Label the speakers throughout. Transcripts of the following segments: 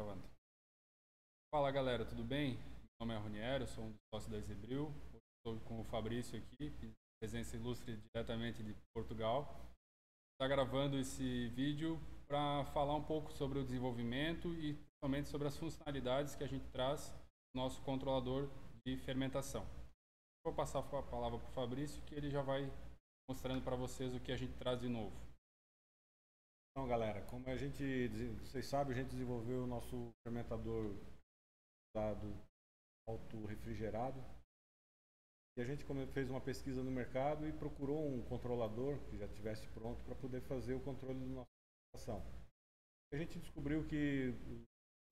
Speaker 1: Gravando. Fala galera, tudo bem? Meu nome é Roniero, sou um dos sócios da Ezibril. Estou com o Fabrício aqui, presença ilustre diretamente de Portugal. Está gravando esse vídeo para falar um pouco sobre o desenvolvimento e principalmente sobre as funcionalidades que a gente traz no nosso controlador de fermentação. Vou passar a palavra para o Fabrício, que ele já vai mostrando para vocês o que a gente traz de novo.
Speaker 2: Então, galera, como vocês sabem, a gente desenvolveu o nosso fermentador auto-refrigerado. E a gente fez uma pesquisa no mercado e procurou um controlador que já estivesse pronto para poder fazer o controle da nossa fermentação. A gente descobriu que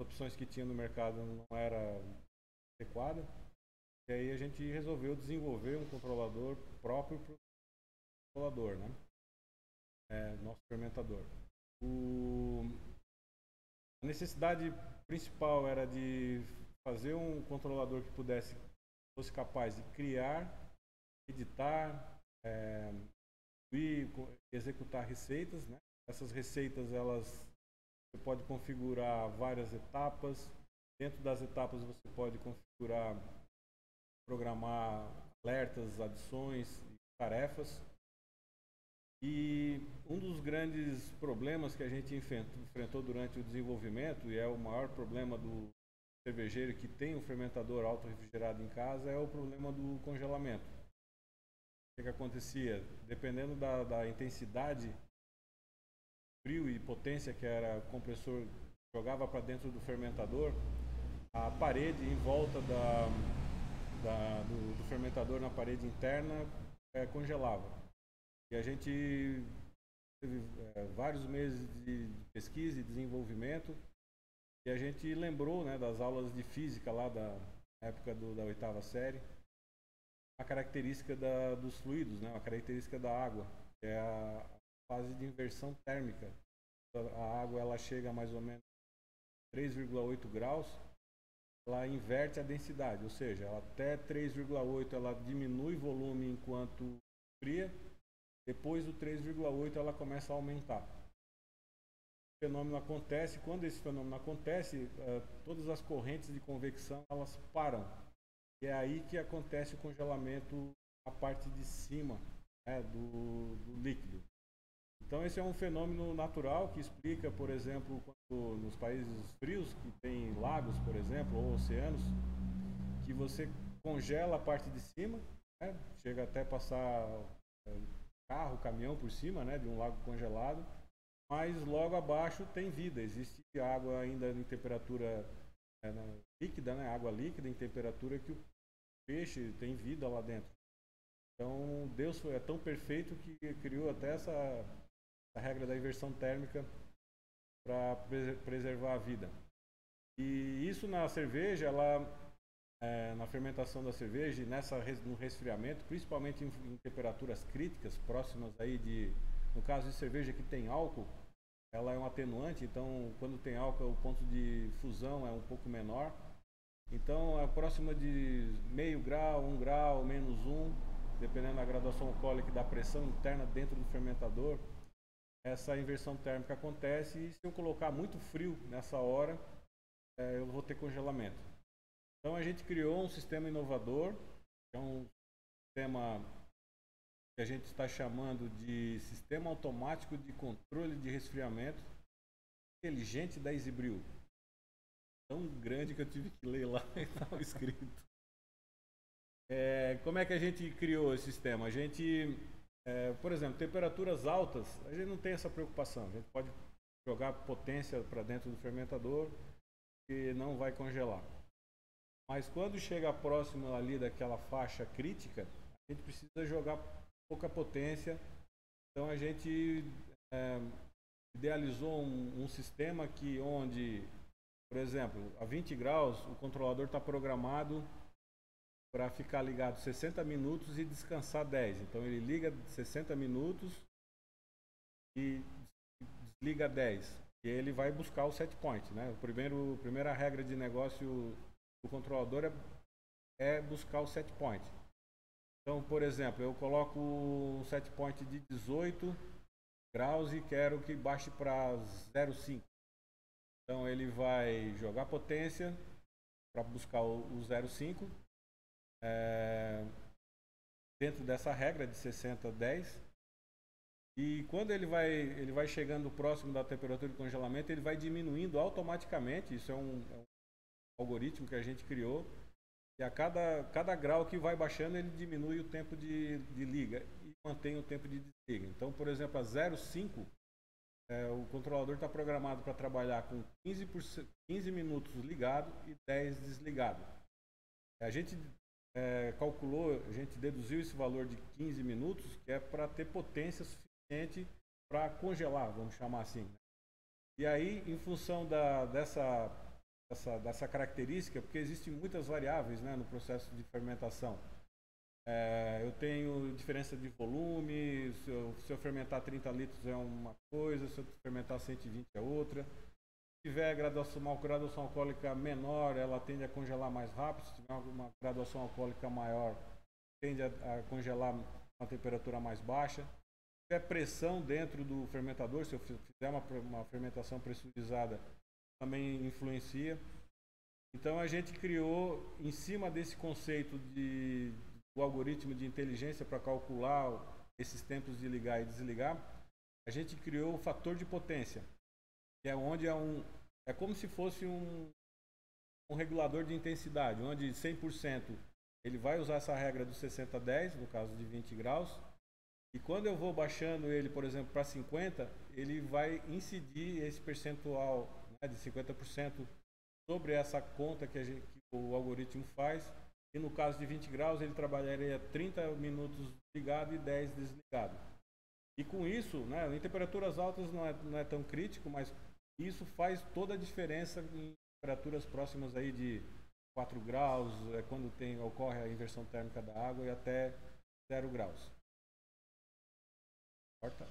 Speaker 2: as opções que tinha no mercado não eram adequadas. E aí a gente resolveu desenvolver um controlador próprio para o controlador, né? Nosso fermentador. A necessidade principal era de fazer um controlador que fosse capaz de criar, editar, e executar receitas, né? Essas receitas você pode configurar várias etapas. Dentro das etapas você pode programar alertas, adições e tarefas. E um dos grandes problemas que a gente enfrentou durante o desenvolvimento, e é o maior problema do cervejeiro que tem um fermentador auto-refrigerado em casa, é o problema do congelamento. O que acontecia? Dependendo da intensidade, frio e potência que o compressor jogava para dentro do fermentador, a parede em volta do fermentador, na parede interna, congelava. E a gente teve vários meses de pesquisa e desenvolvimento, e a gente lembrou, né, das aulas de física lá da época da 8ª série, a característica dos fluidos, né, a característica da água, que é a fase de inversão térmica. A água ela chega a mais ou menos 3,8 graus, ela inverte a densidade, ou seja, até 3,8 ela diminui o volume enquanto fria. Depois do 3,8 ela começa a aumentar. O fenômeno acontece, quando esse fenômeno acontece, todas as correntes de convecção elas param. E é aí que acontece o congelamento na parte de cima, né, do líquido. Então esse é um fenômeno natural que explica, por exemplo, quando nos países frios, que tem lagos, por exemplo, ou oceanos, que você congela a parte de cima, né, chega até passar carro, caminhão por cima, né, de um lago congelado, mas logo abaixo tem vida, existe água ainda em temperatura líquida, né, água líquida em temperatura que o peixe tem vida lá dentro. Então Deus é tão perfeito que criou até essa regra da inversão térmica para preservar a vida. E isso na cerveja, na fermentação da cerveja, no resfriamento, principalmente em temperaturas críticas, próximas aí no caso de cerveja que tem álcool, ela é um atenuante, então quando tem álcool o ponto de fusão é um pouco menor. Então é próxima de meio grau, 1 grau, menos 1, dependendo da graduação alcoólica e da pressão interna dentro do fermentador, essa inversão térmica acontece, e se eu colocar muito frio nessa hora, eu vou ter congelamento. Então a gente criou um sistema inovador, que é um sistema que a gente está chamando de Sistema Automático de Controle de Resfriamento Inteligente da Ezibril. Tão grande que eu tive que ler lá e estava escrito. Como é que a gente criou esse sistema? A gente, por exemplo, temperaturas altas, a gente não tem essa preocupação. A gente pode jogar potência para dentro do fermentador e não vai congelar. Mas quando chega próximo ali daquela faixa crítica, a gente precisa jogar pouca potência. Então a gente idealizou um sistema onde, por exemplo, a 20 graus o controlador está programado para ficar ligado 60 minutos e descansar 10. Então ele liga 60 minutos e desliga 10. E ele vai buscar o set point, né? A primeira regra de negócio do controlador é buscar o set point. Então, por exemplo, eu coloco um set point de 18 graus e quero que baixe para 0,5. Então ele vai jogar potência para buscar o 0,5 dentro dessa regra de 60-10. E quando ele vai chegando próximo da temperatura de congelamento, ele vai diminuindo automaticamente. Isso é um algoritmo que a gente criou. E a cada grau que vai baixando, ele diminui o tempo de liga e mantém o tempo de desliga. Então, por exemplo, a 0,5, o controlador está programado para trabalhar com 15 minutos ligado e 10 desligado. A gente calculou, a gente deduziu esse valor de 15 minutos, que é para ter potência suficiente para congelar, vamos chamar assim. E aí, em função dessa característica, porque existem muitas variáveis, né, no processo de fermentação. Eu tenho diferença de volume, se eu fermentar 30 litros é uma coisa, se eu fermentar 120 é outra. Se tiver uma graduação alcoólica menor, ela tende a congelar mais rápido. Se tiver uma graduação alcoólica maior, tende a congelar a temperatura mais baixa. Se tiver pressão dentro do fermentador, se eu fizer uma fermentação pressurizada, também influencia. Então a gente criou, em cima desse conceito do algoritmo de inteligência para calcular esses tempos de ligar e desligar, a gente criou o fator de potência, que é onde é como se fosse um regulador de intensidade, onde 100% ele vai usar essa regra do 60-10, no caso de 20 graus, e quando eu vou baixando ele, por exemplo, para 50, ele vai incidir esse percentual, né, de 50% sobre essa conta que o algoritmo faz. E no caso de 20 graus, ele trabalharia 30 minutos ligado e 10 desligado. E com isso, né, em temperaturas altas não é tão crítico, mas isso faz toda a diferença em temperaturas próximas aí de 4 graus, quando ocorre a inversão térmica da água, e até 0 graus. Corta.